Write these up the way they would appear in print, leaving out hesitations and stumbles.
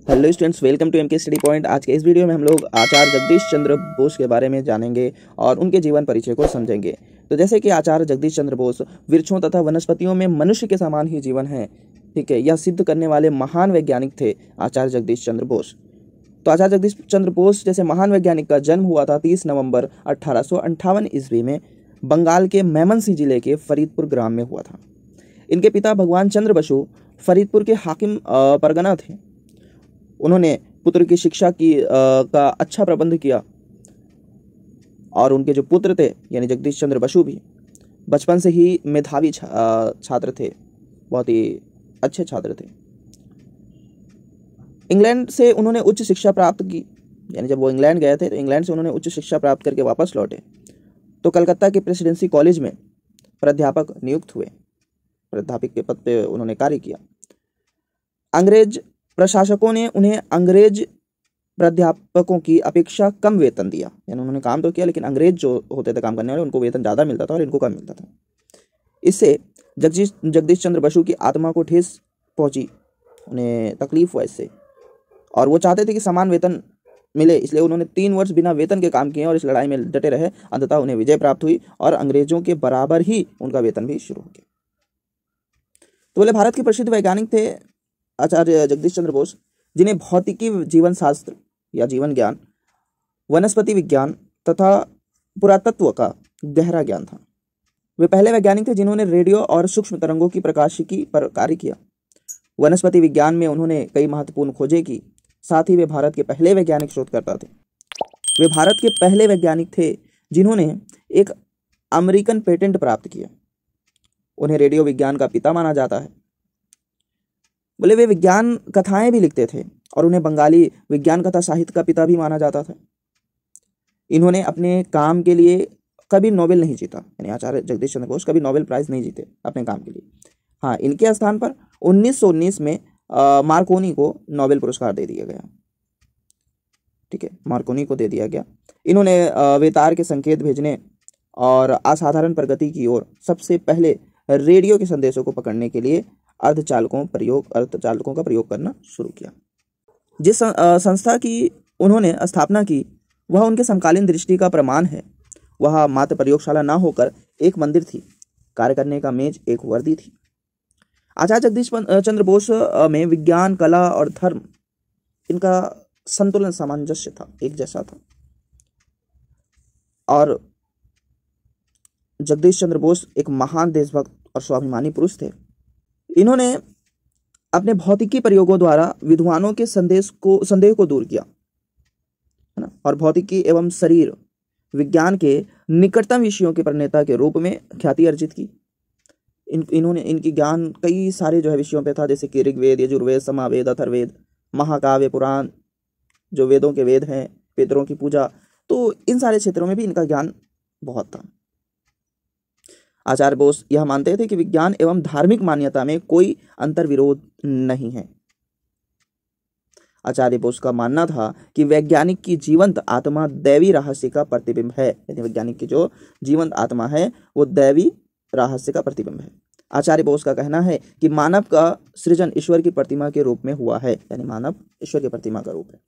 Hello students, welcome to MK study point. आज के इस वीडियो में हम लोग आचार्य जगदीश चंद्र बोस के बारे में जानेंगे और उनके जीवन परिचय को समझेंगे। तो जैसे कि आचार्य जगदीश चंद्र बोस वृक्षों तथा वनस्पतियों में मनुष्य के समान ही जीवन है, ठीक है, यह सिद्ध करने वाले महान वैज्ञानिक थे आचार्य जगदीश चंद्र बोस। तो आचार्य जगदीश चंद्र बोस जैसे महान वैज्ञानिक का जन्म हुआ था 30 नवंबर 1858 ईस्वी में बंगाल के मेमनसिंह जिले के फरीदपुर ग्राम में हुआ था। इनके पिता भगवान चंद्र बसु फरीदपुर के हाकिम परगना थे। उन्होंने पुत्र की शिक्षा का अच्छा प्रबंध किया और उनके जो पुत्र थे यानी जगदीश चंद्र बसु भी बचपन से ही मेधावी छात्र थे, बहुत ही अच्छे छात्र थे। इंग्लैंड से उन्होंने उच्च शिक्षा प्राप्त की, यानी जब वो इंग्लैंड गए थे तो इंग्लैंड से उन्होंने उच्च शिक्षा प्राप्त करके वापस लौटे तो कलकत्ता के प्रेसिडेंसी कॉलेज में प्राध्यापक नियुक्त हुए। प्राध्यापक के पद पे उन्होंने कार्य किया। अंग्रेज प्रशासकों ने उन्हें अंग्रेज प्राध्यापकों की अपेक्षा कम वेतन दिया, यानी उन्होंने काम तो किया लेकिन अंग्रेज जो होते थे काम करने वाले उनको वेतन ज़्यादा मिलता था और इनको कम मिलता था। इससे जगदीश चंद्र बसु की आत्मा को ठेस पहुंची, उन्हें तकलीफ हुआ इससे और वो चाहते थे कि समान वेतन मिले, इसलिए उन्होंने 3 वर्ष बिना वेतन के काम किए और इस लड़ाई में डटे रहे। अंततः उन्हें विजय प्राप्त हुई और अंग्रेजों के बराबर ही उनका वेतन भी शुरू हो गया। तो बोले भारत के प्रसिद्ध वैज्ञानिक थे आचार्य जगदीश चंद्र बोस, जिन्हें भौतिकी, जीवन शास्त्र या जीवन ज्ञान, वनस्पति विज्ञान तथा पुरातत्व का गहरा ज्ञान था। वे पहले वैज्ञानिक थे जिन्होंने रेडियो और सूक्ष्म तरंगों की प्रकाशिकी पर कार्य किया। वनस्पति विज्ञान में उन्होंने कई महत्वपूर्ण खोजें की। साथ ही वे भारत के पहले वैज्ञानिक शोधकर्ता थे। वे भारत के पहले वैज्ञानिक थे जिन्होंने एक अमेरिकन पेटेंट प्राप्त किया। उन्हें रेडियो विज्ञान का पिता माना जाता है। बोले वे विज्ञान कथाएं भी लिखते थे और उन्हें बंगाली विज्ञान कथा साहित्य का पिता भी माना जाता था। इन्होंने अपने काम के लिए कभी नोबेल नहीं जीता, यानी आचार्य जगदीश चंद्र बोस कभी नोबेल प्राइज नहीं जीते अपने काम के लिए। हाँ, इनके स्थान पर 1919 में मार्कोनी को नोबेल पुरस्कार दे दिया गया, ठीक है, मार्कोनी को दे दिया गया। इन्होंने वेतार के संकेत भेजने और असाधारण प्रगति की ओर सबसे पहले रेडियो के संदेशों को पकड़ने के लिए अर्धचालकों का प्रयोग करना शुरू किया। जिस संस्था की उन्होंने स्थापना की वह उनके समकालीन दृष्टि का प्रमाण है। वह मात्र प्रयोगशाला ना होकर एक मंदिर थी, कार्य करने का मेज एक वर्दी थी। आचार्य जगदीश चंद्र बोस में विज्ञान, कला और धर्म, इनका संतुलन, सामंजस्य था, एक जैसा था। और जगदीश चंद्र बोस एक महान देशभक्त और स्वाभिमानी पुरुष थे। इन्होंने अपने भौतिकी प्रयोगों द्वारा विद्वानों के संदेह को दूर किया, है ना, और भौतिकी एवं शरीर विज्ञान के निकटतम विषयों के प्रणेता के रूप में ख्याति अर्जित की। इन्होंने इनकी ज्ञान कई सारे जो है विषयों पे था, जैसे कि ऋग्वेद, यजुर्वेद, सामवेद, अथर्ववेद, महाकाव्य, पुराण, जो वेदों के वेद हैं, पितरों की पूजा, तो इन सारे क्षेत्रों में भी इनका ज्ञान बहुत था। आचार्य बोस यह मानते थे कि विज्ञान एवं धार्मिक मान्यता में कोई अंतर्विरोध नहीं है। आचार्य बोस का मानना था कि वैज्ञानिक की जीवंत आत्मा दैवी रहस्य का प्रतिबिंब है, यानी वैज्ञानिक की जो जीवंत आत्मा है वो दैवी रहस्य का प्रतिबिंब है। आचार्य बोस का कहना है कि मानव का सृजन ईश्वर की प्रतिमा के रूप में हुआ है, यानी मानव ईश्वर की प्रतिमा का रूप है।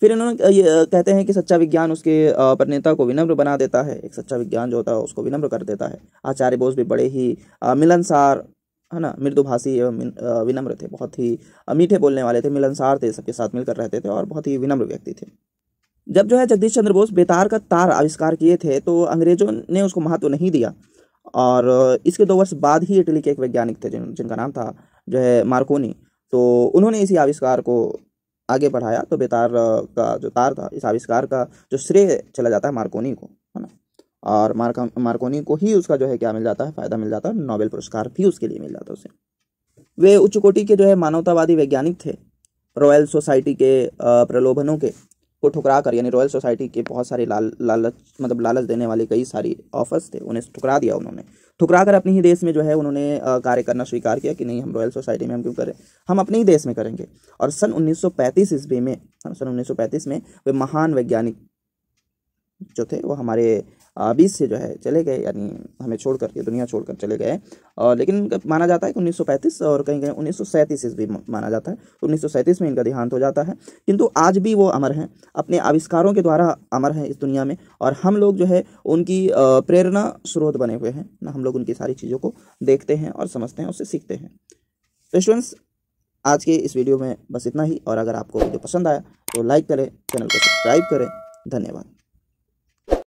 फिर इन्होंने ये कहते हैं कि सच्चा विज्ञान उसके प्रणेता को विनम्र बना देता है। एक सच्चा विज्ञान जो होता है उसको विनम्र कर देता है। आचार्य बोस भी बड़े ही मिलनसार, है ना, मृदुभाषी एवं विनम्र थे, बहुत ही मीठे बोलने वाले थे, मिलनसार थे, सबके साथ मिलकर रहते थे और बहुत ही विनम्र व्यक्ति थे। जब जो है जगदीश चंद्र बोस बेतार का तार आविष्कार किए थे तो अंग्रेजों ने उसको महत्व नहीं दिया और इसके 2 वर्ष बाद ही इटली के एक वैज्ञानिक थे जिनका नाम था जो है मार्कोनी, तो उन्होंने इसी आविष्कार को आगे बढ़ाया। तो बेतार का जो तार था, इस आविष्कार का जो श्रेय चला जाता है मार्कोनी को, है ना, और मार्कोनी को ही उसका जो है क्या मिल जाता है, फायदा मिल जाता है, नोबेल पुरस्कार भी उसके लिए मिल जाता है उसे। वे उच्च कोटि के जो है मानवतावादी वैज्ञानिक थे। रॉयल सोसाइटी के प्रलोभनों को ठुकरा कर, यानी रॉयल सोसाइटी के बहुत सारे लालच देने वाले कई सारी ऑफर्स थे, उन्हें ठुकरा दिया। उन्होंने ठुकरा कर अपने ही देश में जो है उन्होंने कार्य करना स्वीकार किया कि नहीं, हम रॉयल सोसाइटी में हम क्यों करें, हम अपने ही देश में करेंगे। और सन 1935 ईस्वी में वे महान वैज्ञानिक जो थे वो हमारे बीच से जो है चले गए, यानी हमें छोड़कर के दुनिया छोड़कर चले गए। लेकिन माना जाता है कि 1935 और कहीं कहीं 1937 भी माना जाता है, 1937 में इनका देहांत हो जाता है। किंतु आज भी वो अमर हैं, अपने आविष्कारों के द्वारा अमर हैं इस दुनिया में, और हम लोग जो है उनकी प्रेरणा स्रोत बने हुए हैं ना। हम लोग उनकी सारी चीज़ों को देखते हैं और समझते हैं, उससे सीखते हैं। तो स्टूडेंट्स, आज के इस वीडियो में बस इतना ही, और अगर आपको वीडियो पसंद आया तो लाइक करें, चैनल को सब्सक्राइब करें। धन्यवाद।